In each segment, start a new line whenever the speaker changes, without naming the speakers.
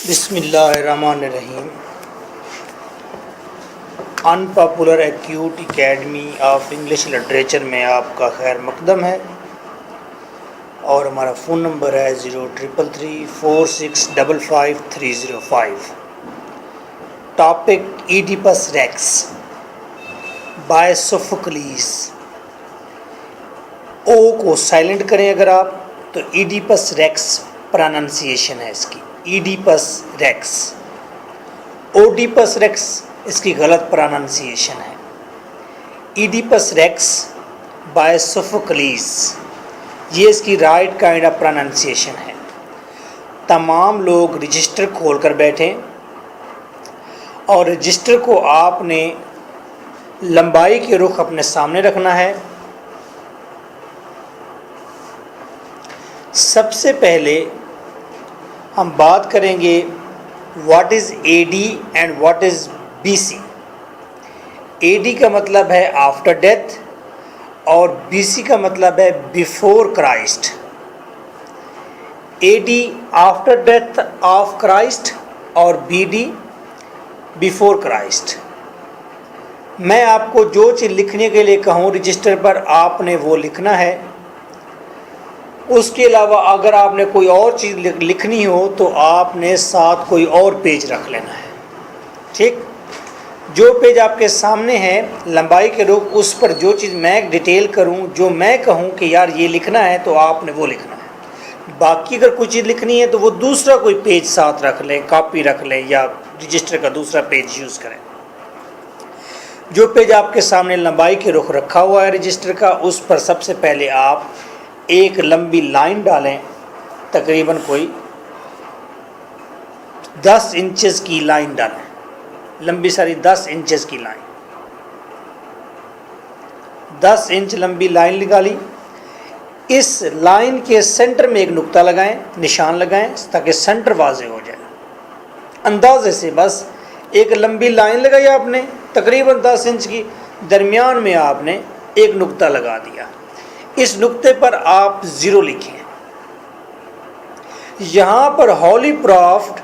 बिस्मिल्लाहिर्रहमानिर्रहीम। Unpopular acute academy of English literature में आपका खैर मकदम है और हमारा फ़ोन नंबर है 033346555305। Topic Oedipus Rex by Sophocles. O को साइलेंट करें अगर आप तो ईडिपस रेक्स प्रोनाउंसिएशन है इसकी, ईडिपस रेक्स। ओडिपस रेक्स इसकी गलत प्रोनाउंसिएशन है। ईडिपस रेक्स बाय सोफोक्लीस ये इसकी राइट काइंड ऑफ प्रोनाउंसिएशन है। तमाम लोग रजिस्टर खोल कर बैठें और रजिस्टर को आपने लंबाई के रुख अपने सामने रखना है। सबसे पहले हम बात करेंगे what is AD and what is BC. AD का मतलब है आफ्टर डेथ और बीसी का मतलब है before Christ. AD after death of Christ और बीडी बिफोर क्राइस्ट। मैं आपको जो चीज़ लिखने के लिए कहूँ रजिस्टर पर आपने वो लिखना है। उसके अलावा अगर आपने कोई और चीज़ लिखनी हो तो आपने साथ कोई और पेज रख लेना है। ठीक, जो पेज आपके सामने है लंबाई के रुख, उस पर जो चीज़ मैं डिटेल करूं, जो मैं कहूं कि यार ये लिखना है तो आपने वो लिखना है। बाकी अगर कोई चीज़ लिखनी है तो वो दूसरा कोई पेज साथ रख लें, कॉपी रख लें या रजिस्टर का दूसरा पेज यूज़ करें। जो पेज आपके सामने लंबाई के रुख रखा हुआ है रजिस्टर का, उस पर सबसे पहले आप एक लंबी लाइन डालें, तकरीबन कोई 10 इंचेस की लाइन डालें, लंबी सारी 10 इंचेस की लाइन, 10 इंच लंबी लाइन निकाली। इस लाइन के सेंटर में एक नुक्ता लगाएं, निशान लगाएं ताकि सेंटर वाज़े हो जाए। अंदाजे से बस एक लंबी लाइन लगाई आपने तकरीबन 10 इंच की, दरमियान में आपने एक नुक्ता लगा दिया। इस नुक्ते पर आप 0 लिखें। यहाँ पर होली प्रॉफिट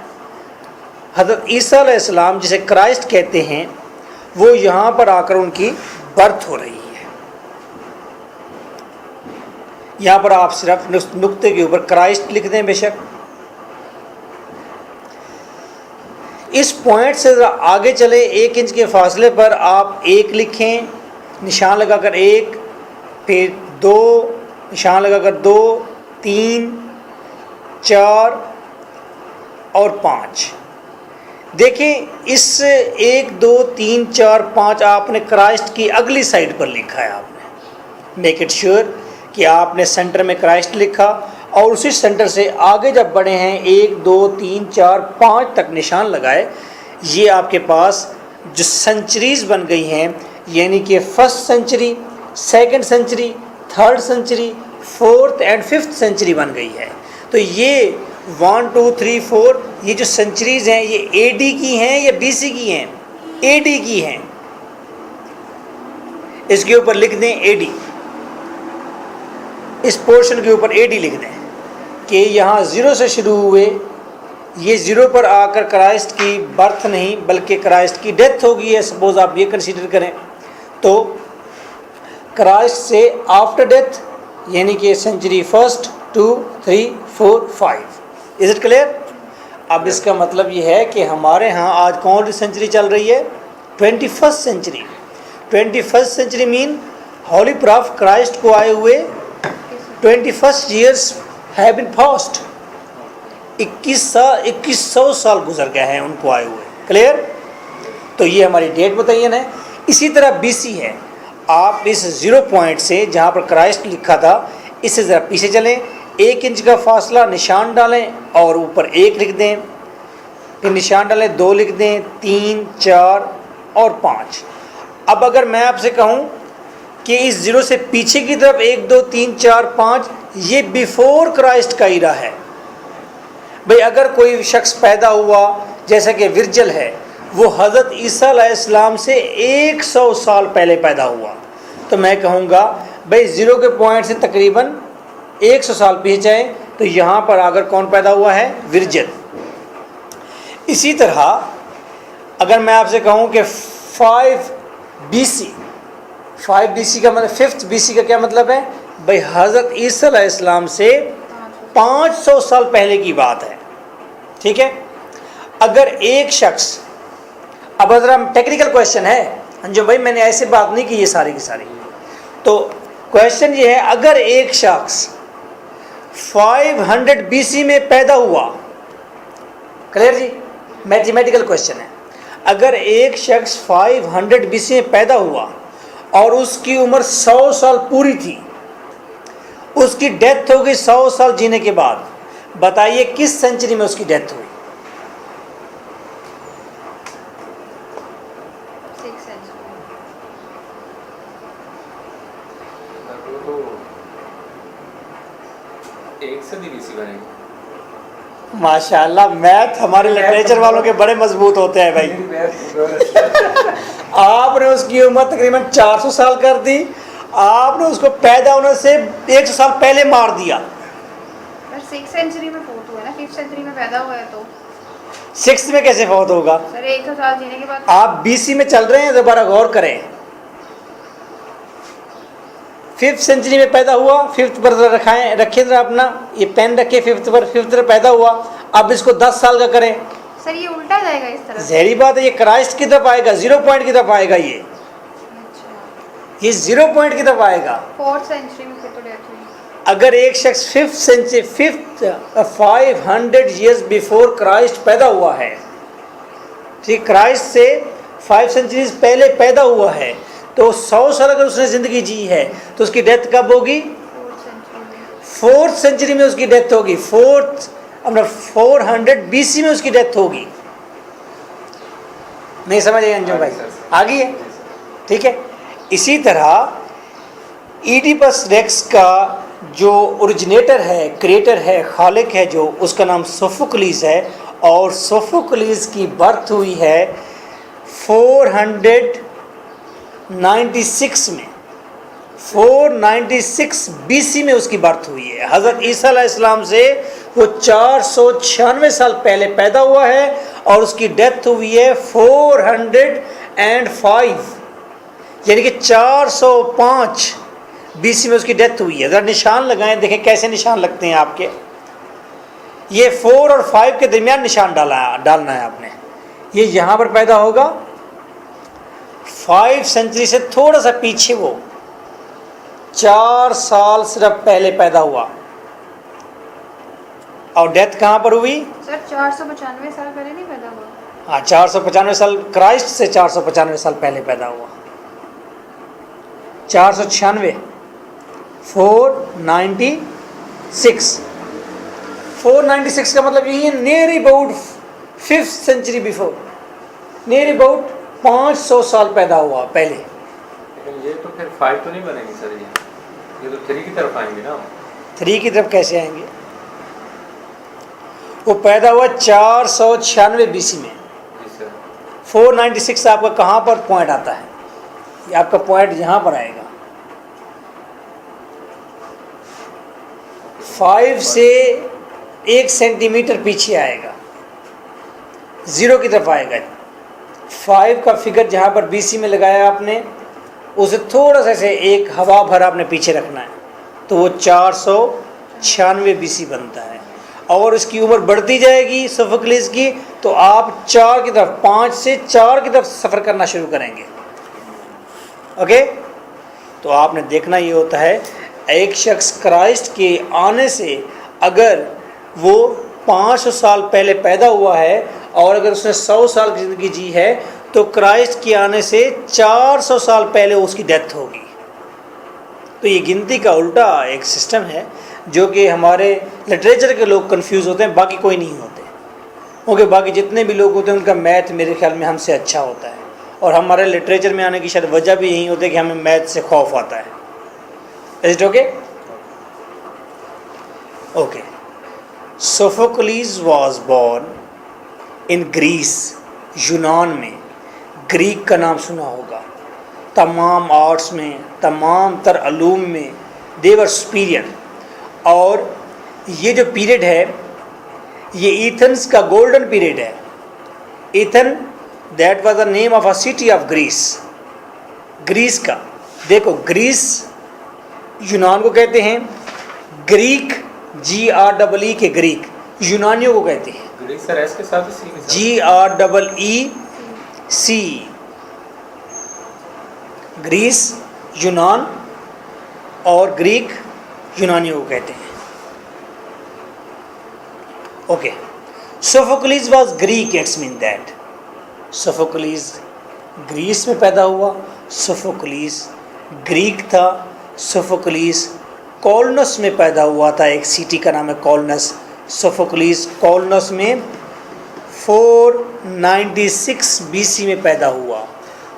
हज़रत ईसा अलैहिस्सलाम जिसे क्राइस्ट कहते हैं, वो यहाँ पर आकर उनकी बर्थ हो रही है। यहाँ पर आप सिर्फ नुक्ते के ऊपर क्राइस्ट लिख दें बेशक। इस पॉइंट से ज़रा आगे चले, 1 इंच के फासले पर आप 1 लिखें, निशान लगाकर 1, फिर 2 निशान लगाकर 2, 3, 4 और 5। देखें इस 1, 2, 3, 4, 5 आपने क्राइस्ट की अगली साइड पर लिखा है। आपने मेक इट श्योर कि आपने सेंटर में क्राइस्ट लिखा और उसी सेंटर से आगे जब बढ़े हैं 1, 2, 3, 4, 5 तक निशान लगाए। ये आपके पास जो सेंचुरीज बन गई हैं, यानी कि first century, second century, third century, fourth and fifth century बन गई है। तो ये 1, 2, 3, 4 ये जो सेंचुरीज हैं ये एडी की हैं या बीसी की हैं? एडी की हैं। इसके ऊपर लिख दें एडी, इस पोर्शन के ऊपर एडी लिख दें कि यहाँ 0 से शुरू हुए, ये 0 पर आकर क्राइस्ट की बर्थ नहीं बल्कि क्राइस्ट की डेथ हो गई है। सपोज आप ये कंसीडर करें तो क्राइस्ट से आफ्टर डेथ यानी कि सेंचुरी 1, 2, 3, 4, 5। Is it clear? अब इसका मतलब ये है कि हमारे यहाँ आज कौन सी सेंचुरी चल रही है? 21st century. 21st century mean holy prophet Christ को आए हुए 21 ईयर्स हैव बीन पास्ट। 2100 साल गुजर गए हैं उनको आए हुए। क्लियर? तो ये हमारी डेट मुतय्यन है। इसी तरह बीसी है। आप इस 0 पॉइंट से जहाँ पर क्राइस्ट लिखा था इससे ज़रा पीछे चलें, 1 इंच का फासला, निशान डालें और ऊपर 1 लिख दें, फिर निशान डालें, 2 लिख दें, 3, 4 और 5। अब अगर मैं आपसे कहूँ कि इस 0 से पीछे की तरफ 1, 2, 3, 4, 5 ये बिफोर क्राइस्ट का ईरा है। भाई अगर कोई शख्स पैदा हुआ जैसा कि विरजल है, वो हज़रत ईसा अलैहिस्सलाम से 100 साल पहले पैदा हुआ, तो मैं कहूँगा भाई 0 के पॉइंट से तकरीबन 100 साल पीछे जाएँ तो यहाँ पर अगर कौन पैदा हुआ है? विरजल। इसी तरह अगर मैं आपसे कहूँ कि 5 BC, 5 BC का मतलब 5th BC का क्या मतलब है भाई? हज़रत ईसा अलैहिस्सलाम से 500 साल पहले की बात है, ठीक है। अगर एक शख्स, अब अगर हम टेक्निकल क्वेश्चन है जो भाई मैंने ऐसे बात नहीं की ये सारी की सारी, तो क्वेश्चन ये है अगर एक शख्स 500 BC में पैदा हुआ, क्लियर जी, मैथमेटिकल क्वेश्चन है, अगर एक शख्स 500 BC में पैदा हुआ और उसकी उम्र 100 साल पूरी थी, उसकी डेथ हो गई 100 साल जीने के बाद, बताइए किस सेंचुरी में उसकी डेथ हुई?
6th century।
तो 1 सदी BC बनेगी।
माशाल्लाह, मैथ हमारे लिटरेचर वालों के बड़े मजबूत होते हैं भाई। आपने उसकी उम्र तकरीबन 400 साल कर दी, आपने उसको पैदा होने से 100 साल पहले मार दिया।
सर 6th century में फोर्थ हुआ है ना, 5th century में पैदा हुआ है तो
6th में कैसे फौत होगा?
सर 100 साल जीने के बाद।
आप BC में चल रहे हैं, दोबारा गौर करें। 5th सेंचुरी में पैदा हुआ, 5th पर रखे जरा अपना ये पेन रखे, 5th पर पैदा हुआ, अब इसको 10 साल का करें।
सर ये उल्टा जाएगा इस तरह से।
जहरी बात है, ये क्राइस्ट की तरफ आएगा, 0 पॉइंट की तरफ आएगा,
अच्छा,
ये 0 पॉइंट की तरफ आएगा।
4th century में फिर तो डेथ हुई।
अगर एक शख्स 5th century 500 years before Christ पैदा हुआ है, ठीक, क्राइस्ट से 5 सेंचुरीज पहले पैदा हुआ है, तो 100 साल अगर उसने ज़िंदगी जी है तो उसकी डेथ कब होगी?
4th century में।
4th सेंचुरी में उसकी डेथ होगी, 400 BC में उसकी डेथ होगी। नहीं समझ आए अंजुम भाई? आ गई है, ठीक है। इसी तरह ईडिपस रेक्स का जो ओरिजिनेटर है, क्रिएटर है, खालिक है, जो उसका नाम सोफोक्लीस है, और सोफोक्लीस की बर्थ हुई है 496 में, 496 BC में उसकी बर्थ हुई है। हज़रत ईसा अलैहिस्सलाम से वो 496 साल पहले पैदा हुआ है और उसकी डेथ हुई है 405, यानी कि 405 BC में उसकी डेथ हुई है। ज़रा निशान लगाएं, देखें कैसे निशान लगते हैं आपके। ये 4 और 5 के दरमियान निशान डालना है आपने। ये यहाँ पर पैदा होगा, 5 सेंचुरी से थोड़ा सा पीछे वो 4 साल सिर्फ पहले पैदा हुआ, और डेथ कहाँ पर हुई?
सर 495 साल पहले नहीं पैदा हुआ?
हाँ, 495 साल, क्राइस्ट से 495 साल पहले पैदा हुआ। 496, 496 का मतलब यही है, near about 5th century before, near about 500 साल पैदा हुआ पहले।
लेकिन ये तो फिर 5 तो नहीं बनेगी सर, ये तो 3 की तरफ आएंगे ना।
3 की तरफ कैसे आएंगे? वो पैदा हुआ 496 BC में।
जी सर।
496 आपका कहाँ पर पॉइंट आता है? ये आपका पॉइंट यहाँ पर आएगा, 5 से 1 सेंटीमीटर पीछे आएगा, 0 की तरफ आएगा। 5 का फिगर जहाँ पर BC में लगाया आपने, उसे थोड़ा सा से एक हवा भर आपने पीछे रखना है, तो वो 496 BC बनता है। और इसकी उम्र बढ़ती जाएगी सोफोक्लिस की, तो आप 4 की तरफ, 5 से 4 की तरफ सफ़र करना शुरू करेंगे। ओके, तो आपने देखना ये होता है, एक शख्स क्राइस्ट के आने से अगर वो 500 साल पहले पैदा हुआ है और अगर उसने 100 साल की ज़िंदगी जी है, तो क्राइस्ट के आने से 400 साल पहले उसकी डेथ होगी। तो ये गिनती का उल्टा एक सिस्टम है जो कि हमारे लिटरेचर के लोग कंफ्यूज होते हैं, बाकी कोई नहीं होते, क्योंकि बाकी जितने भी लोग होते हैं उनका मैथ मेरे ख्याल में हमसे अच्छा होता है, और हमारे लिटरेचर में आने की शायद वजह भी यही होती है कि हमें मैथ से खौफ आता है। Is it okay? Okay, Sophocles was born in Greece, यूनान में। ग्रीक का नाम सुना होगा, तमाम आर्ट्स में, तमाम तर अलूम में दे वर सुपीरियर। और ये जो पीरियड है ये एथेंस का गोल्डन पीरियड है, Athens that was the name of a city of Greece. Greece का, देखो ग्रीस यूनान को कहते हैं, ग्रीक GREE के ग्रीक यूनानियों को कहते हैं,
ग्रीस सर एस के साथ सी के साथ
GREEC। ग्रीस यूनान और ग्रीक यूनानियों को कहते हैं। Okay, Sophocles was Greek, it's mean that Sophocles Greece में पैदा हुआ, सोफोक्लिस ग्रीक था। सोफोक्लिस कॉलनस में पैदा हुआ था, एक सिटी का नाम है कॉलनस। सोफोक्लिस कॉलनस में 496 BC में पैदा हुआ।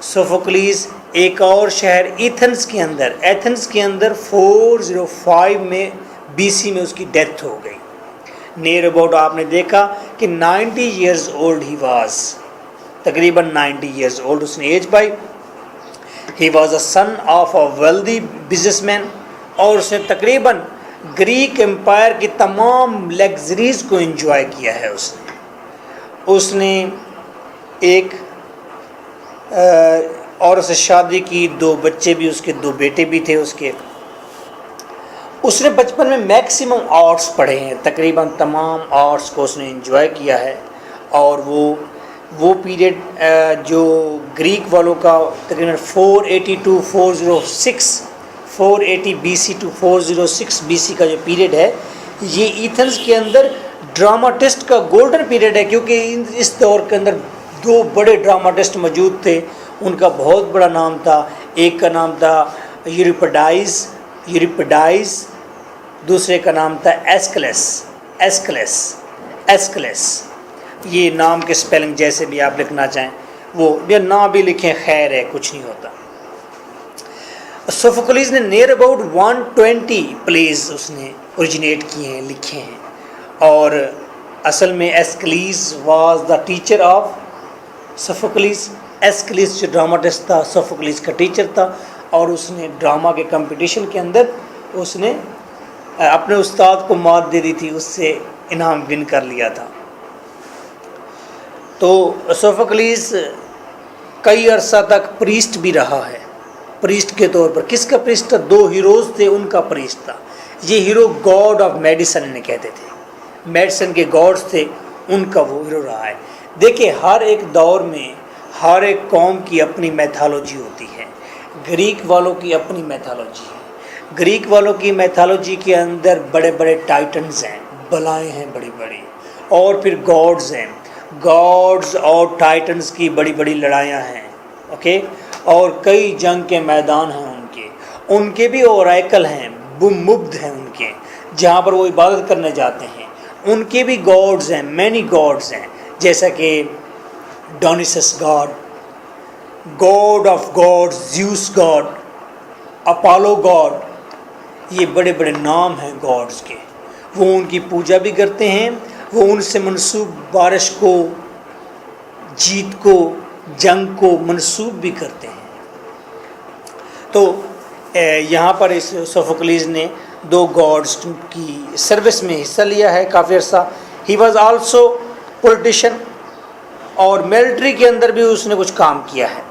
सोफोक्लिस एक और शहर एथेंस के अंदर 405 में BC में उसकी डेथ हो गई। नियर अबाउट आपने देखा कि 90 ईयर्स ओल्ड ही वाज, तकरीबन 90 ईयर्स ओल्ड उसने एज पाई। He was a son of a wealthy businessman, और उसने तकरीबन ग्रीक एम्पायर की तमाम लग्जरीज को एंजॉय किया है। उसने एक औरत से शादी की, 2 बच्चे भी उसके, 2 बेटे भी थे उसके। उसने बचपन में मैक्सिमम आर्ट्स पढ़े हैं, तकरीबन तमाम आर्ट्स को उसने एंजॉय किया है। और वो पीरियड जो ग्रीक वालों का तकरीबन 480 BC टू 406 BC का जो पीरियड है, ये एथेंस के अंदर ड्रामाटिस्ट का गोल्डन पीरियड है, क्योंकि इस दौर के अंदर 2 बड़े ड्रामाटिस्ट मौजूद थे। उनका बहुत बड़ा नाम था, एक का नाम था यूरिपिडाइस, दूसरे का नाम था एस्कलेस। ये नाम के स्पेलिंग जैसे भी आप लिखना चाहें, वो या ना भी लिखें, खैर है, कुछ नहीं होता। सोफोक्लिस ने नियर अबाउट 120 प्लेज उसने ओरिजिनेट किए हैं, लिखे हैं। और असल में एस्कलीस was the teacher of Sophocles. एस्कलीस जो ड्रामाटिस्ट था, सोफोक्लिस का टीचर था, और उसने ड्रामा के कंपटीशन के अंदर उसने अपने उस्ताद को मात दे दी थी, उससे इनाम विन कर लिया था। तो सोफोक्लिस कई अरसा तक प्रीस्ट भी रहा है, प्रीस्ट के तौर पर। किसका प्रीस्ट था? 2 हीरोज़ थे, उनका प्रीस्ट था। ये हीरो गॉड ऑफ मेडिसन ने कहते थे, मेडिसन के गॉड्स थे, उनका वो हीरो रहा है। देखिए, हर एक दौर में हर एक कौम की अपनी मैथोलॉजी होती है। ग्रीक वालों की अपनी मैथोलॉजी है। ग्रीक वालों की मैथोलॉजी के अंदर बड़े बड़े टाइटन्स हैं, बलाएँ हैं बड़ी बड़ी, और फिर गॉड्स हैं। गॉड्स और टाइटन्स की बड़ी बड़ी लड़ाइयाँ हैं, ओके। और कई जंग के मैदान हैं उनके भी ओरेकल हैं, मुब्द हैं उनके, जहाँ पर वो इबादत करने जाते हैं। उनके भी गॉड्स हैं, मैनी गॉड्स हैं, जैसा कि Dionysus god of gods, Zeus god, Apollo god, ये बड़े बड़े नाम हैं गॉड्स के। वो उनकी पूजा भी करते हैं, वो उनसे मंसूब बारिश को, जीत को, जंग को मंसूब भी करते हैं। तो यहाँ पर इस सोफोक्लिस ने 2 गॉड्स की सर्विस में हिस्सा लिया है काफ़ी अर्सा। ही वॉज आल्सो पॉलिटिशियन, और मिलिट्री के अंदर भी उसने कुछ काम किया है।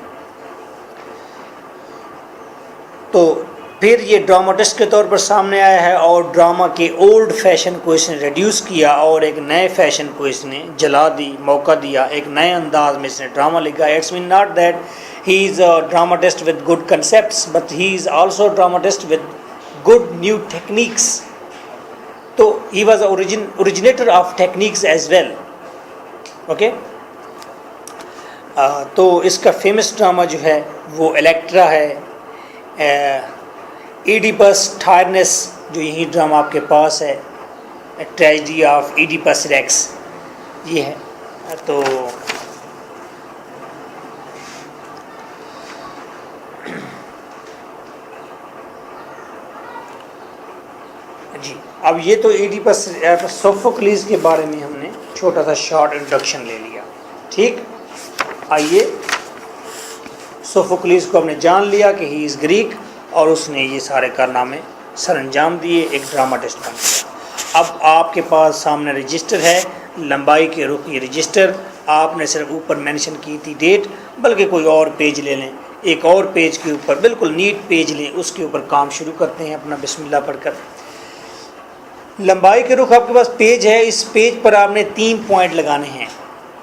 तो फिर ये ड्रामाटिस्ट के तौर पर सामने आया है, और ड्रामा के ओल्ड फैशन को इसने रिड्यूस किया और एक नए फैशन को इसने जला दी, मौका दिया, एक नए अंदाज में इसने ड्रामा लिखा। It's mean not that he is a dramatist with good concepts, but he is also a dramatist with good new techniques. So he was an originator of techniques as well, okay. तो इसका famous drama जो है वो Electra है, Oedipus टायरनेस, जो यही drama आपके पास है, ट्रेजेडी ऑफ इडिपस रेक्स, ये है। तो जी, अब ये तो इडिपस सोफोक्लिस के बारे में हमने छोटा सा शॉर्ट इंट्रोडक्शन ले लिया, ठीक। आइए, सोफोक्लिस को हमने जान लिया कि ही इज़ ग्रीक, और उसने ये सारे कारनामे सरअंजाम दिए, एक ड्रामाटिस्ट बन गया। अब आपके पास सामने रजिस्टर है, लंबाई के रुख ये रजिस्टर आपने सिर्फ ऊपर मेंशन की थी डेट, बल्कि कोई और पेज ले लें, एक और पेज के ऊपर बिल्कुल नीट पेज लें, उसके ऊपर काम शुरू करते हैं अपना बिस्मिल्लाह पढ़कर। लंबाई के रुख आपके पास पेज है, इस पेज पर आपने 3 पॉइंट लगाने हैं,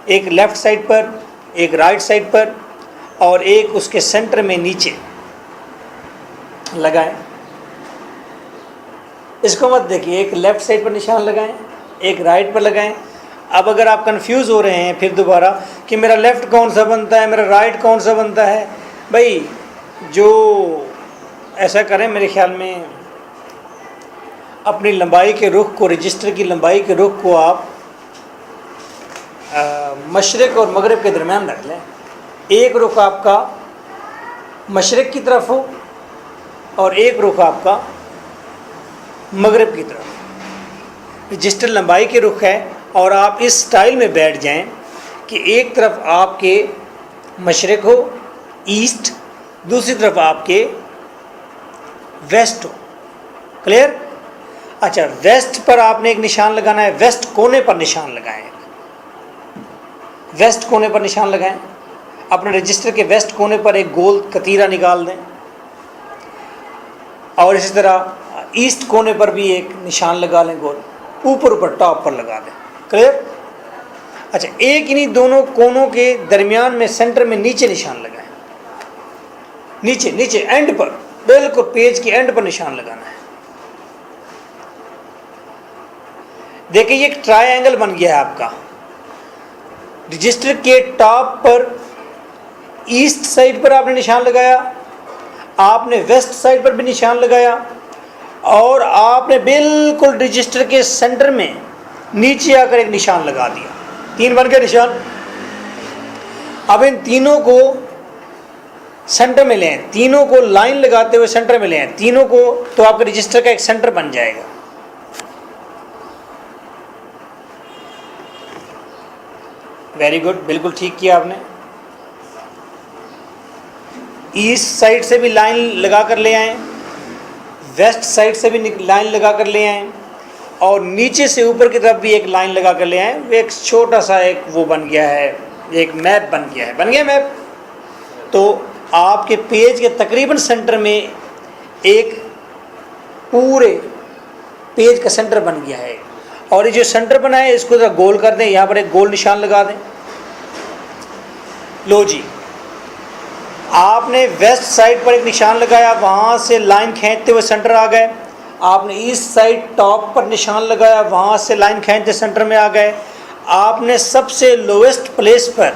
एक लेफ़्ट साइड पर, एक राइट साइड पर और एक उसके सेंटर में नीचे लगाएं। इसको मत देखिए, एक लेफ़्ट साइड पर निशान लगाएं, एक राइट पर लगाएं। अब अगर आप कंफ्यूज हो रहे हैं फिर दोबारा कि मेरा लेफ़्ट कौन सा बनता है, मेरा राइट कौन सा बनता है, भाई जो ऐसा करें, मेरे ख्याल में अपनी लंबाई के रुख को, रजिस्टर की लंबाई के रुख को आप मशरिक़ और मगरिब के दरमियान रख लें। एक रुख आपका मशरिक़ की तरफ हो और एक रुख आपका मगरिब की तरफ। रजिस्टर लंबाई के रुख है और आप इस स्टाइल में बैठ जाएं कि एक तरफ आपके मशरिक़ हो, ईस्ट, दूसरी तरफ आपके वेस्ट हो। क्लियर? अच्छा, वेस्ट पर आपने एक निशान लगाना है, वेस्ट कोने पर निशान लगाएं, वेस्ट कोने पर निशान लगाएं। अपने रजिस्टर के वेस्ट कोने पर एक गोल कतीरा निकाल दें और इसी तरह ईस्ट कोने पर भी एक निशान लगा लें गोल, ऊपर टॉप पर लगा दें। क्लियर? अच्छा, एक इन्हीं दोनों कोनों के दरमियान में सेंटर में नीचे निशान लगाएं, नीचे नीचे एंड पर, बिल्कुल पेज की एंड पर निशान लगाना है। देखिए ये एक ट्रायंगल बन गया है आपका। रजिस्टर के टॉप पर ईस्ट साइड पर आपने निशान लगाया, आपने वेस्ट साइड पर भी निशान लगाया और आपने बिल्कुल रजिस्टर के सेंटर में नीचे आकर एक निशान लगा दिया। 3 बन गए निशान। अब इन तीनों को सेंटर में लें, तीनों को लाइन लगाते हुए सेंटर में लें, तीनों को, तो आपके रजिस्टर का एक सेंटर बन जाएगा। वेरी गुड, बिल्कुल ठीक किया आपने। ईस्ट साइड से भी लाइन लगा कर ले आएँ, वेस्ट साइड से भी लाइन लगा कर ले आएँ और नीचे से ऊपर की तरफ भी एक लाइन लगा कर ले आएँ। एक छोटा सा एक वो बन गया है, एक मैप बन गया है, बन गया मैप। तो आपके पेज के तकरीबन सेंटर में एक पूरे पेज का सेंटर बन गया है और ये जो सेंटर बना है इसको जरा गोल कर दें, यहाँ पर एक गोल निशान लगा दें। लो जी, आपने वेस्ट साइड पर एक निशान लगाया, वहाँ से लाइन खींचते हुए सेंटर आ गए। आपने ईस्ट साइड टॉप पर निशान लगाया, वहाँ से लाइन खींचते सेंटर में आ गए। आपने सबसे लोवेस्ट प्लेस पर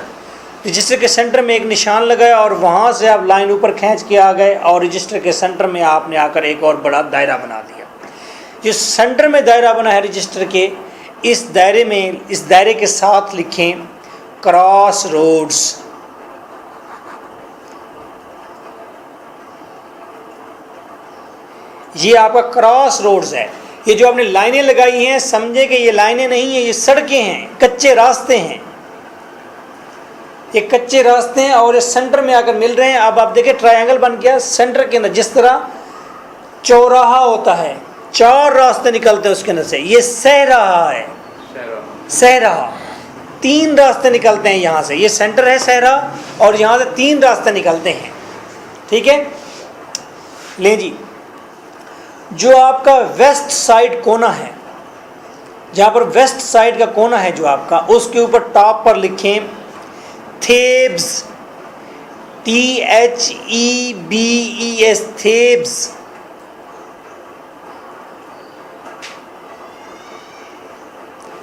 रजिस्टर के सेंटर में एक निशान लगाया और वहाँ से आप लाइन ऊपर खींच के आ गए और रजिस्टर के सेंटर में आपने आकर एक और बड़ा दायरा बना दिया। जो सेंटर में दायरा बना है रजिस्टर के, इस दायरे में, इस दायरे के साथ लिखें क्रॉस रोड्स। ये आपका क्रॉस रोड्स है। ये जो आपने लाइनें लगाई हैं, समझे कि ये लाइनें नहीं हैं, ये सड़कें हैं, कच्चे रास्ते हैं। ये कच्चे रास्ते हैं और ये सेंटर में आकर मिल रहे हैं। अब आप देखें ट्रायंगल बन गया सेंटर के अंदर। जिस तरह चौराहा होता है, 4 रास्ते निकलते हैं उसके अंदर से, ये सहराहा है, सहराहा 3 रास्ते निकलते हैं यहाँ से। ये सेंटर है सहरा और यहाँ से 3 रास्ते निकलते हैं। ठीक है, लें जी, जो आपका वेस्ट साइड कोना है, जहाँ पर वेस्ट साइड का कोना है जो आपका, उसके ऊपर टॉप पर लिखें थेब्स, THEBES, थेब्स।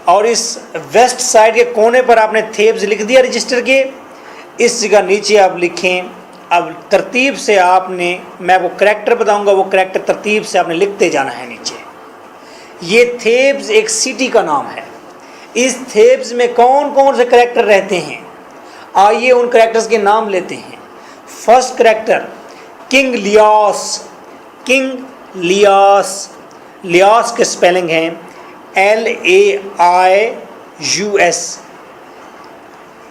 और इस वेस्ट साइड के कोने पर आपने थेब्स लिख दिया रजिस्टर के। इस जगह नीचे आप लिखें, अब तरतीब से आपने, मैं आपको करैक्टर बताऊंगा, वो करैक्टर तरतीब से आपने लिखते जाना है नीचे। ये थेब्स एक सिटी का नाम है। इस थेब्स में कौन कौन से करैक्टर रहते हैं, आइए उन करैक्टर्स के नाम लेते हैं। First character king Laius, king Laius. Laius के स्पेलिंग हैं LAIUS,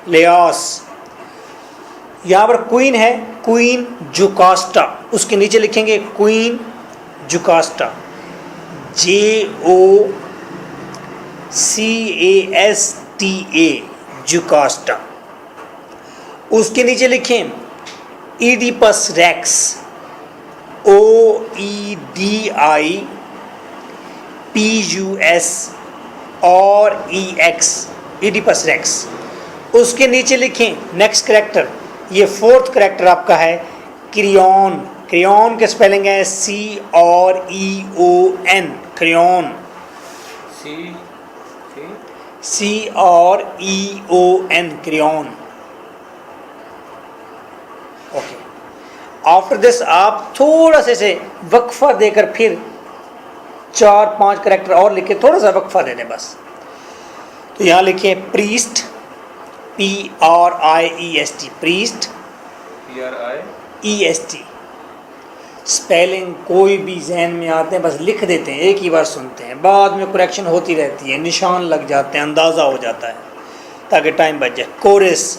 लियास। यहाँ पर क्वीन है, क्वीन जुकास्टा, उसके नीचे लिखेंगे क्वीन जुकास्टा, JOCASTA, जुकास्टा। उसके नीचे लिखें Oedipus Rex, OEDIPUS Oedipus Rex. उसके नीचे लिखें नेक्स्ट करेक्टर, ये फोर्थ करेक्टर आपका है क्रियॉन। क्रियॉन के स्पेलिंग है CREON, Creon, CREON, Creon. Okay, after this आप थोड़ा से वक्फा देकर फिर 4-5 करेक्टर और लिखे, थोड़ा सा वक्फा दे दें बस। तो यहाँ लिखिए priest, PRIEST, priest, EST। Spelling कोई भी जहन में आते हैं बस लिख देते हैं, एक ही बार सुनते हैं, बाद में करेक्शन होती रहती है, निशान लग जाते हैं, अंदाज़ा हो जाता है ताकि टाइम बच जाए। Coarse,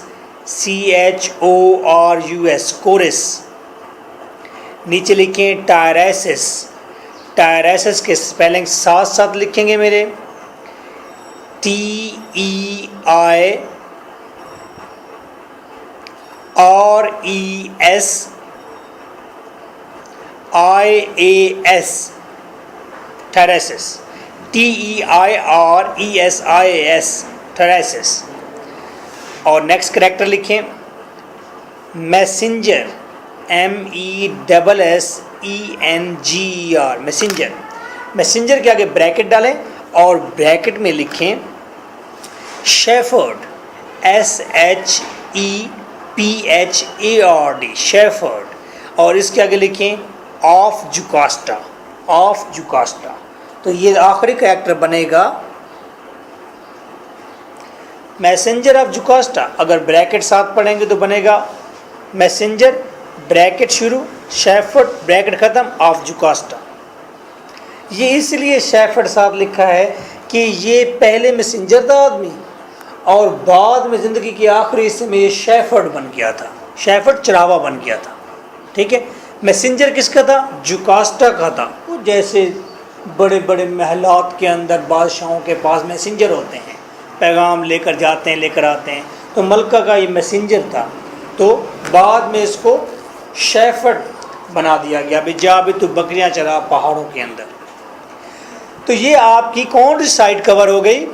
CHORUS, coarse. नीचे लिखें टायरेसिस। टायरेसिस के स्पेलिंग साथ साथ लिखेंगे मेरे, TEIRESIAS, टायरेसिस, TEIRESIAS, टायरेसिस। और नेक्स्ट करेक्टर लिखें मैसेंजर, MESSENGER, मैसेंजर। मैसेंजर के आगे ब्रैकेट डालें और ब्रैकेट में लिखें शेफर्ड, SHEPHARD, शेफर्ड। और इसके आगे लिखें ऑफ जुकास्टा, ऑफ जुकास्टा। तो ये आखिरी कैरेक्टर बनेगा मैसेंजर ऑफ जुकास्टा। अगर ब्रैकेट साथ पढ़ेंगे तो बनेगा मैसेंजर ब्रैकेट शुरू, शेफर्ड ब्रैकेट ख़त्म, ऑफ जुकास्टा। ये इसलिए शेफर्ड साथ लिखा है कि ये पहले मैसेंजर था आदमी और बाद में ज़िंदगी के आखिरी हिस्से में ये शेफर्ड बन गया था, शेफर्ड चरावा बन गया था। ठीक है, मैसेंजर किसका था? जुकास्टा का था। वो जैसे बड़े बड़े महलात के अंदर बादशाहों के पास मैसेंजर होते हैं, पैगाम लेकर जाते हैं, लेकर आते हैं, तो मलका का ये मैसेंजर था। तो बाद में इसको शेफर्ड बना दिया गया, भी जा भी तू बकरियां चरा पहाड़ों के अंदर। तो ये आपकी कौन सी साइड कवर हो गई?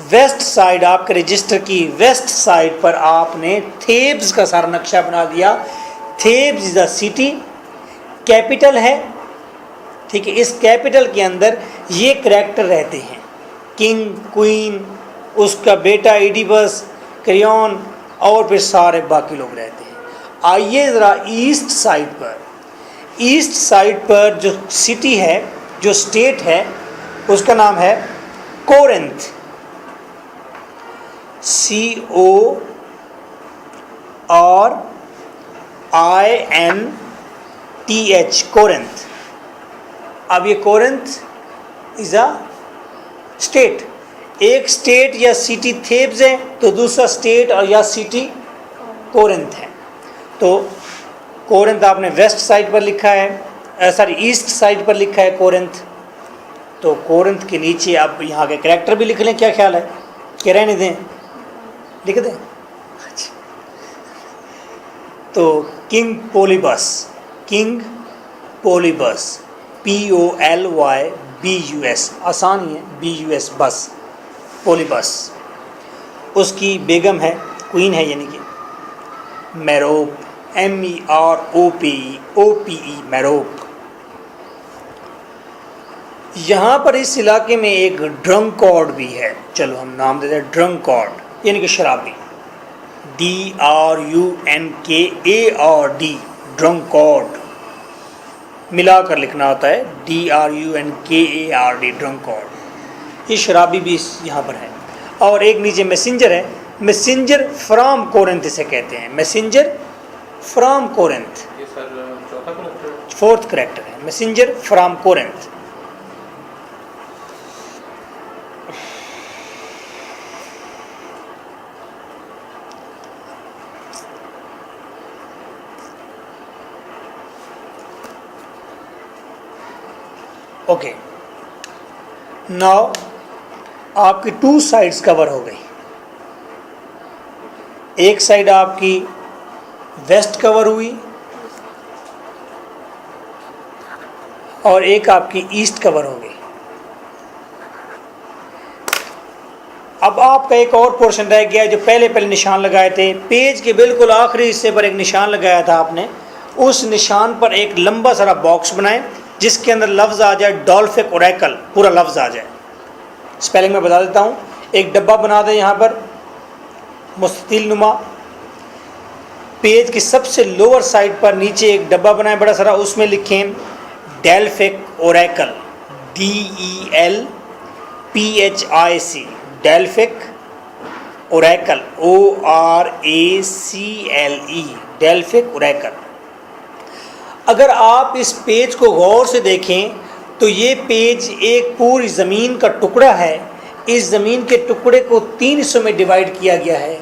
West side. आपके रजिस्टर की वेस्ट साइड पर आपने थेब्स का सारा नक्शा बना दिया। थेब्स इज द सिटी, कैपिटल है। ठीक है, इस कैपिटल के अंदर ये करैक्टर रहते हैं, किंग, क्वीन, उसका बेटा इडिपस, क्रियॉन और फिर सारे बाकी लोग रहते हैं। आइए ज़रा ईस्ट साइड पर, ईस्ट साइड पर जो सिटी है, जो स्टेट है, उसका नाम है कोरिंथ, CORINTH, कोरिंथ। अब ये कोरिंथ इज़ अ स्टेट। एक स्टेट या सिटी थेब्स है तो दूसरा स्टेट और या सिटी कोरिंथ है। तो कोरिंथ आपने वेस्ट साइड पर लिखा है, सॉरी ईस्ट साइड पर लिखा है कोरिंथ। तो कोरिंथ के नीचे आप यहाँ के करैक्टर भी लिख लें, क्या ख्याल है? क्या रहने दें, लिख दें? तो किंग पोलिबस, किंग पोलिबस, POLYBUS, आसान ही है, BUS, बस, पोलिबस। उसकी बेगम है, क्वीन है, यानी कि मेरोप, MEROPE, मेरोप। यहाँ पर इस इलाके में एक ड्रंकॉर्ड भी है, चलो हम नाम देते हैं ड्रंकॉर्ड, यानी कि शराबी, DRUNKARD, ड्रंकॉर्ड, मिलाकर लिखना होता है, DRUNKARD, ड्रंकॉर्ड। ये शराबी भी यहाँ पर है। और एक नीचे मैसेंजर है, मैसेंजर फ्रॉम कोरिंथ इसे कहते हैं, मैसेंजर फ्रॉम कोरिंथ।
ये सर चौथा करेक्टर,
फोर्थ करेक्टर है, messenger from Corinth. Okay, now आपकी 2 साइड्स कवर हो गई। एक साइड आपकी वेस्ट कवर हुई और एक आपकी ईस्ट कवर हो गई। अब आपका एक और पोर्शन रह गया जो पहले निशान लगाए थे। पेज के बिल्कुल आखिरी हिस्से पर एक निशान लगाया था आपने, उस निशान पर एक लंबा सारा बॉक्स बनाए जिसके अंदर लफ्ज़ आ जाए डॉल्फिक ओरेकल, पूरा लफ्ज़ आ जाए। स्पेलिंग में बता देता हूँ। एक डब्बा बना दें यहाँ पर मुस्ततिल नुमा, पेज की सबसे लोअर साइड पर नीचे एक डब्बा बनाए बड़ा सारा, उसमें लिखें Delphic Oracle, DELPHIC, Delphic Oracle, ORACLE, Delphic Oracle. अगर आप इस पेज को गौर से देखें तो ये पेज एक पूरी ज़मीन का टुकड़ा है। इस ज़मीन के टुकड़े को 3 हिस्सों में डिवाइड किया गया है।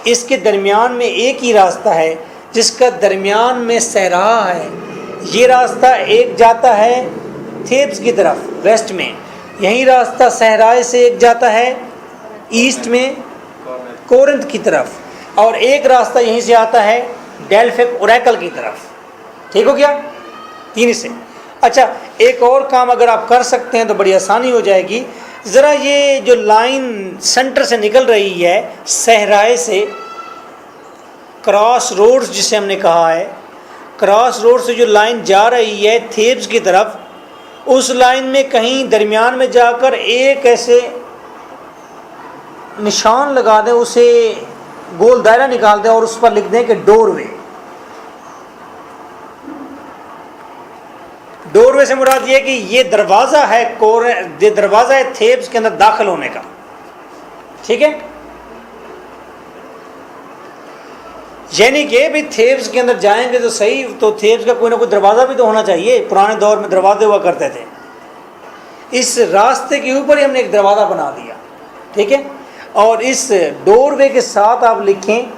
इसके दरमियान में एक ही रास्ता है जिसका दरमियान में सहरा है। ये रास्ता एक जाता है थेब्स की तरफ वेस्ट में, यही रास्ता सहराए से एक जाता है ईस्ट में कोरिंथ की तरफ, और एक रास्ता यहीं से आता है डेल्फिक ओरेकल की तरफ। ठीक हो गया? 3 हिस्से। अच्छा, एक और काम अगर आप कर सकते हैं तो बड़ी आसानी हो जाएगी। ज़रा ये जो लाइन सेंटर से निकल रही है सहराए से, क्रॉस रोड्स जिसे हमने कहा है, क्रॉस रोड से जो लाइन जा रही है थेब्स की तरफ, उस लाइन में कहीं दरमियान में जाकर एक ऐसे निशान लगा दें, उसे गोल दायरा निकाल दें और उस पर लिख दें कि डोरवे। डोरवे से मुराद ये कि ये दरवाज़ा है, ये दरवाज़ा है थेब्स के अंदर दाखिल होने का। ठीक है? यानी कि भी थेब्स के अंदर जाएंगे तो सही, तो थेब्स का कोई ना कोई दरवाज़ा भी तो होना चाहिए। पुराने दौर में दरवाजे हुआ करते थे। इस रास्ते के ऊपर ही हमने एक दरवाज़ा बना दिया। ठीक है? और इस डोरवे के साथ आप लिखें,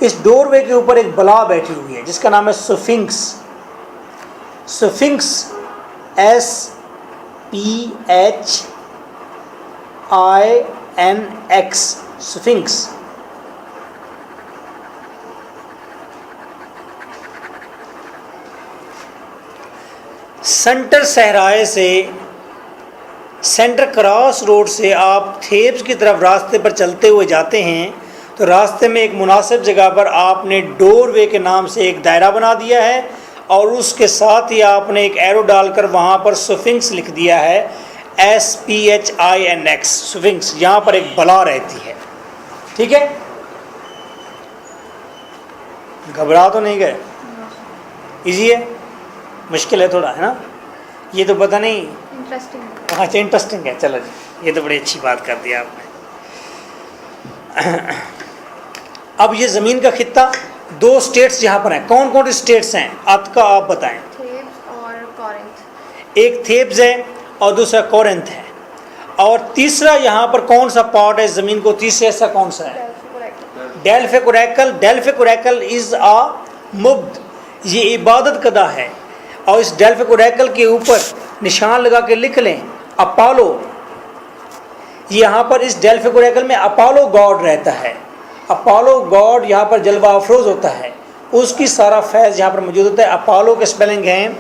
इस डोरवे के ऊपर एक बला बैठी हुई है जिसका नाम है sphinx. Sphinx, SPHINX, sphinx. Center सहराए से, सेंटर क्रॉस रोड से आप थेब्स की तरफ रास्ते पर चलते हुए जाते हैं तो रास्ते में एक मुनासिब जगह पर आपने डोरवे के नाम से एक दायरा बना दिया है और उसके साथ ही आपने एक एरो डालकर वहाँ पर स्फिंक्स लिख दिया है, SPHINX, स्फिंक्स। यहाँ पर एक बला रहती है। ठीक है? घबरा तो नहीं गए? इजी है? मुश्किल है थोड़ा, है ना? ये तो पता नहीं।
इंटरेस्टिंग।
अच्छा, इंटरेस्टिंग है। चलो जी, ये तो बड़ी अच्छी बात कर दी आपने। अब ये ज़मीन का खित्ता, 2 स्टेट्स यहाँ पर हैं। कौन कौन स्टेट्स हैं आपका, आप बताएं।
थेब्स और कोरिंथ।
एक थेब्स है और दूसरा कोरिंथ है, और तीसरा यहाँ पर कौन सा पार्ट है ज़मीन को, तीसरा ऐसा कौन सा है? Delphic oracle. Delphic oracle is आ मुब्द, ये इबादत कदा है। और इस डेल्फिक ओरेकल के ऊपर निशान लगा के लिख लें अपोलो। यहाँ पर इस डेल्फिक ओरेकल में अपोलो गॉड रहता है। अपोलो गॉड यहाँ पर जलवा अफरोज़ होता है, उसकी सारा फैज़ यहाँ पर मौजूद होता है। अपोलो के स्पेलिंग हैं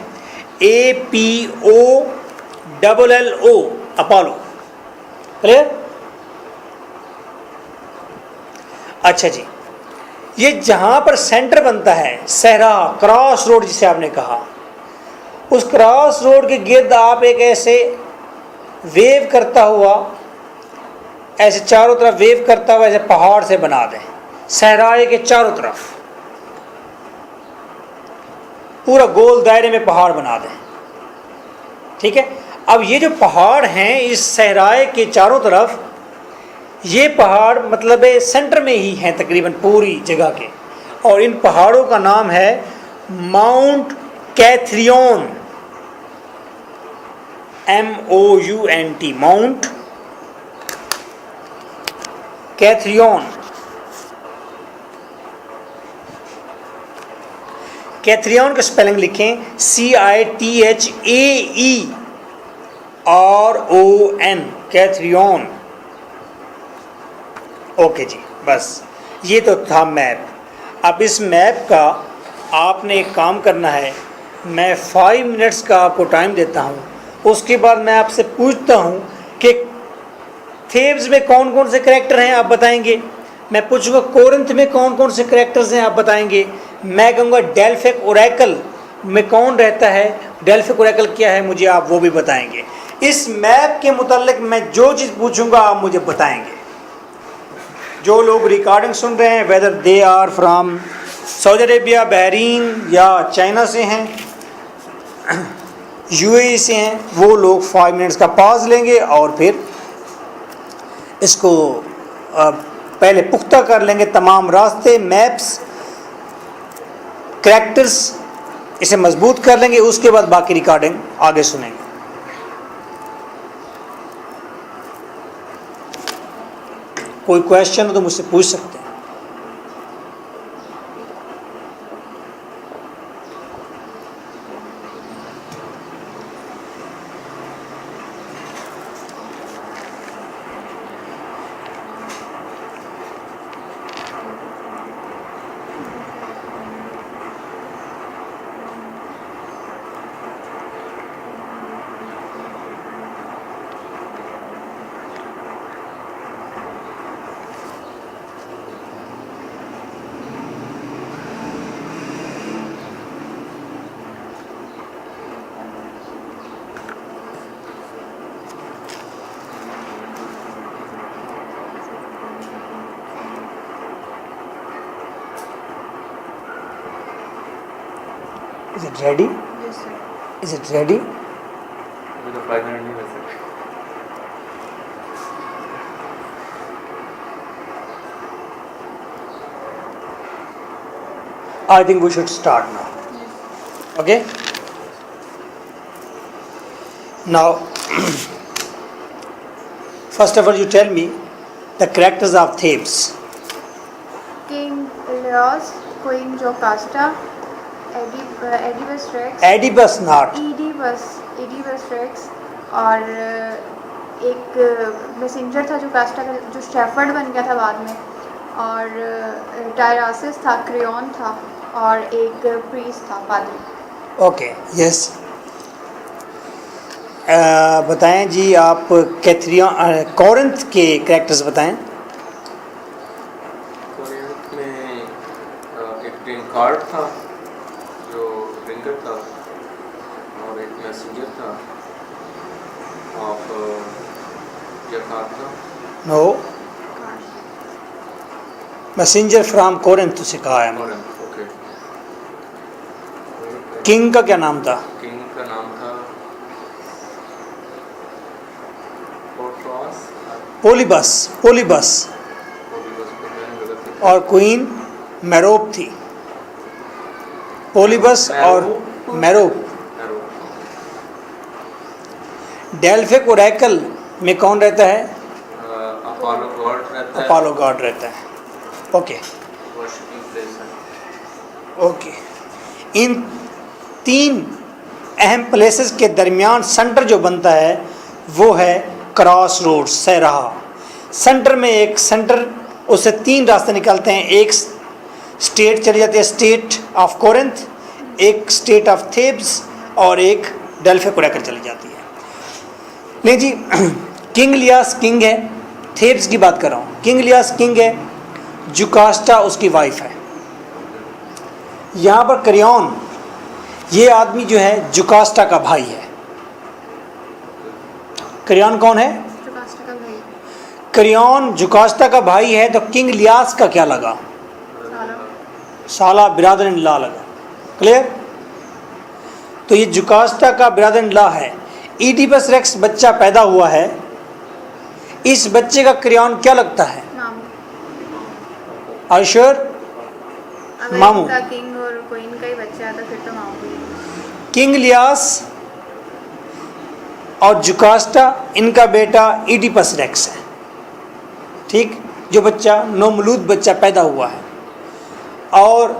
APOLLO, अपोलो। क्लियर? अच्छा जी, ये जहाँ पर सेंटर बनता है सहरा, क्रॉस रोड जिसे आपने कहा, उस क्रॉस रोड के गिर्द आप एक ऐसे वेव करता हुआ, ऐसे चारों तरफ वेव करता हुआ ऐसे पहाड़ से बना दें, सहराए के चारों तरफ पूरा गोल दायरे में पहाड़ बना दें। ठीक है? अब ये जो पहाड़ हैं इस सहराए के चारों तरफ, ये पहाड़ मतलब सेंटर में ही हैं तकरीबन पूरी जगह के, और इन पहाड़ों का नाम है माउंट कैथरियन, MOUNT, माउंट कैथरियन। कैथरियन का स्पेलिंग लिखें CITHAERON, कैथरियन। ओके जी, बस ये तो था मैप। अब इस मैप का आपने एक काम करना है, मैं 5 मिनट्स का आपको टाइम देता हूँ, उसके बाद मैं आपसे पूछता हूँ कि थेब्स में कौन कौन से करैक्टर हैं, आप बताएंगे। मैं पूछूंगा कोरिंथ में कौन कौन से करैक्टर्स हैं, आप बताएंगे। मैं कहूँगा डेल्फिक ओरेकल में कौन रहता है, डेल्फिक ओरेकल क्या है, मुझे आप वो भी बताएंगे। इस मैप के मुतालिक मैं जो चीज़ पूछूंगा आप मुझे बताएंगे। जो लोग रिकॉर्डिंग सुन रहे हैं, whether they are from Saudi Arabia, Bahrain या चाइना से हैं, यूएई से हैं, वो लोग 5 मिनट्स का पॉज लेंगे और फिर इसको पहले पुख्ता कर लेंगे, तमाम रास्ते, मैप्स, करैक्टर्स, इसे मजबूत कर लेंगे। उसके बाद बाकी रिकॉर्डिंग आगे सुनेंगे। कोई क्वेश्चन हो तो मुझसे पूछ सकते हैं। Is it ready?
Yes, sir.
Is it ready?
अभी तो 5 मिनट नहीं बच सकते।
I think we should start now. Okay? Now, first of all, you tell me the characters of Thebes.
King Leos, Queen Jocasta, Oedipus Rex,
Oedipus not.
Oedipus Rex, और एक messenger था जो Costa का, जो shepherd बन गया था बाद में, और टायरासिस था, क्रेओन था, और एक प्रीस्ट था, पादरी।
Okay, yes. बताएं जी आप कोरिंथ के कैरेक्टर्स बताएं।
कोरिंथ में एक ड्रिंकार्ड था जो ड्रिंकर था, और एक मैसेंजर था of Jakarta.
No, messenger from Corinth से कहा है।
Corinth, okay.
किंग का क्या नाम था?
किंग का नाम था पोर्ट्रॉस।
पोलिबस।
पोलिबस को मैंने गलत लिखा।
और क्वीन मेरोप थी। पोलिबस और मेरोप। डेल्फिक ओरेकल में कौन रहता है?
अपोलो गॉड रहता है।
अपोलो गॉड रहता है। ओके
वर्शिपिंग प्लेस है।
ओके, इन 3 अहम प्लेसेस के दरमियान सेंटर जो बनता है वो है क्रॉस रोड, सहराहा। सेंटर में एक सेंटर, उससे 3 रास्ते निकलते हैं। एक स्टेट चली जाती है, स्टेट ऑफ कोरिंथ, एक स्टेट ऑफ थेब्स, और एक डेल्फिक ओरेकल चली जाती है। नहीं जी, किंग लियास किंग है, थेब्स की बात कर रहा हूँ। किंग लियास किंग है, जुकास्टा उसकी वाइफ है। यहाँ पर क्रेओन, ये आदमी जो है जुकास्टा का भाई है। क्रेओन कौन है?
जकास्टा का भाई।
क्रेओन जुकास्टा का भाई है, तो किंग लियास का क्या लगा? साला बिरादर इन ला लगा। क्लियर? तो ये जुकास्टा का बिरादर इन ला है। ईडिपस रेक्स बच्चा पैदा हुआ है, इस बच्चे का क्रेओन क्या लगता है?
मामू।
आश्योर?
अगर
मामू।
इनका किंग और क्वीन का ही बच्चा है तो फिर तो मामू ही है।
किंग लियास और जुकास्टा, इनका बेटा ईडिपस रेक्स है। ठीक, जो बच्चा नौमलूद बच्चा पैदा हुआ है। और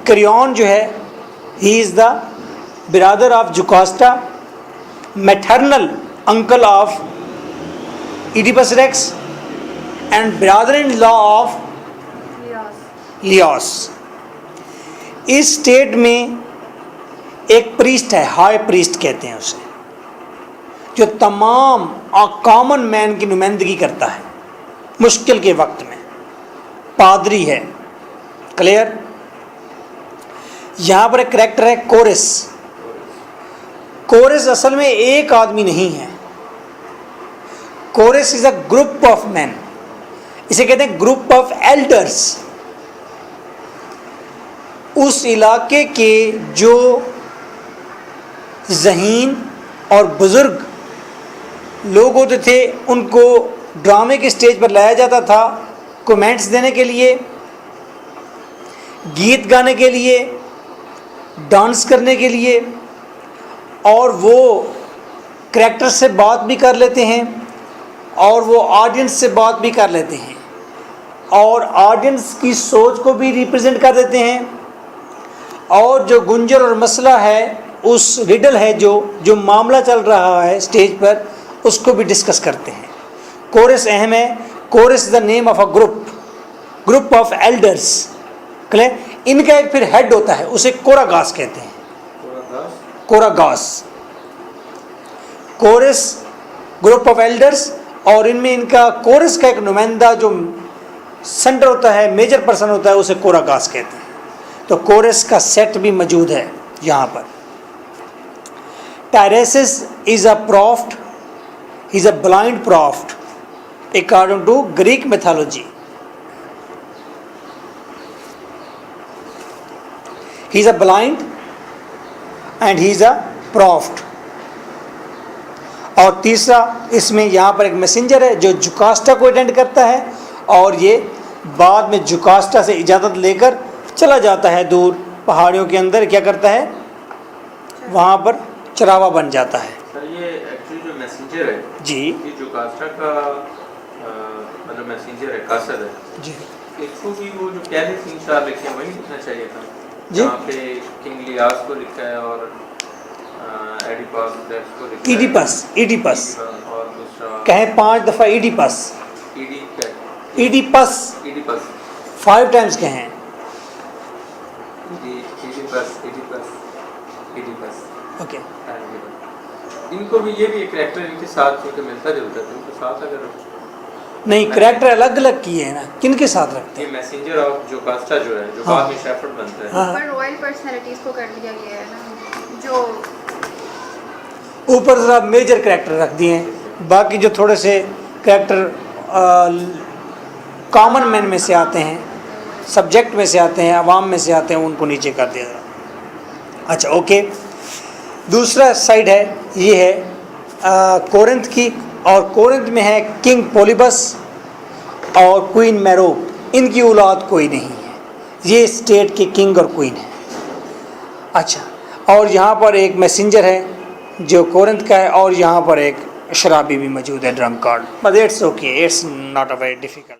क्रेओन जो है, he is the brother of Jocasta, maternal uncle of Oedipus Rex, and brother in law of
Laius.
Laius. इस स्टेट में एक प्रीस्ट है, हाई प्रीस्ट कहते हैं उसे, जो तमाम कॉमन मैन की नुमाइंदगी करता है मुश्किल के वक्त में। पादरी है। क्लियर? यहां पर एक कैरेक्टर है कोरेस। कोरेस असल में एक आदमी नहीं है। Chorus is a group of man. इसे कहते हैं ग्रुप ऑफ एल्डर्स। उस इलाके के जो ज़हीन और बुजुर्ग लोग होते थे, उनको ड्रामे के स्टेज पर लाया जाता था कमेंट्स देने के लिए, गीत गाने के लिए, डांस करने के लिए, और वो कैरेक्टर से बात भी कर लेते हैं और वो ऑडियंस से बात भी कर लेते हैं और ऑडियंस की सोच को भी रिप्रेजेंट कर देते हैं, और जो गुंजर और मसला है, उस रिडल है जो मामला चल रहा है स्टेज पर, उसको भी डिस्कस करते हैं। कोरस अहम है। Chorus the name of a group of elders. Clear? इनका एक फिर हेड होता है, उसे कोरागास कहते हैं। कोरागास, कोरस ग्रुप ऑफ एल्डर्स, और इनमें इनका कोरस का एक नुमाइंदा जो सेंटर होता है, मेजर पर्सन होता है, उसे कोरागास कहते हैं। तो कोरस का सेट भी मौजूद है यहाँ पर। Tiresias is a prophet, is a blind prophet according to Greek mythology. He is a blind and he is a prophet. और तीसरा इसमें यहाँ पर एक मैसेंजर है जो जुकास्टा को अटेंड करता है, और ये बाद में जुकास्टा से इजाज़त लेकर चला जाता है दूर पहाड़ियों के अंदर। क्या करता है? वहाँ पर चरावा बन जाता है।
सर ये एक्चुअली जो मैसेंजर है
जी,
ये जुकास्टा का मतलब मैसेंजर है, कासर है
जी,
इसको भी वो जो पहले 3-4 लिखे हैं वही लिखना चाहिए था।
जी।
जहाँ पे किंग लियास को लिखा है और एडिपस को लिखा है।
ईडिपस
और दूसरा
कहें 5 दफ़ा ईडिपस, ईडिपस 5 टाइम्स कहें। ओके,
इनको भी ये भी एक कैरेक्टर इनके साथ क्योंकि मिलता जुलता है, इनके साथ अगर
नहीं, कैरेक्टर अलग अलग किए हैं ना, किन के साथ रखते
ये
हैं?
मैसेंजर ऑफ जुकास्टा जो है, जो
हाँ।
बाद में शेफर्ड बनता है।
हाँ,
पर रॉयल पर्सनैलिटीज को कर दिया गया है ना, जो
ऊपर ज़रा मेजर कैरेक्टर रख दिए हैं, बाकी जो थोड़े से कैरेक्टर कॉमन मैन में से आते हैं, सब्जेक्ट में से आते हैं, आवाम में से आते हैं, उनको नीचे कर दिया ज़रा। अच्छा, ओके। दूसरा साइड है, ये है कोरिंथ की, और कोरिंथ में है किंग पोलिबस और क्वीन मैरोप। इनकी औलाद कोई नहीं है, ये स्टेट के किंग और क्वीन है। अच्छा, और यहाँ पर एक मैसेंजर है जो कोरिंथ का है, और यहाँ पर एक शराबी भी मौजूद है, drunk card. But it's okay, it's not a very difficult.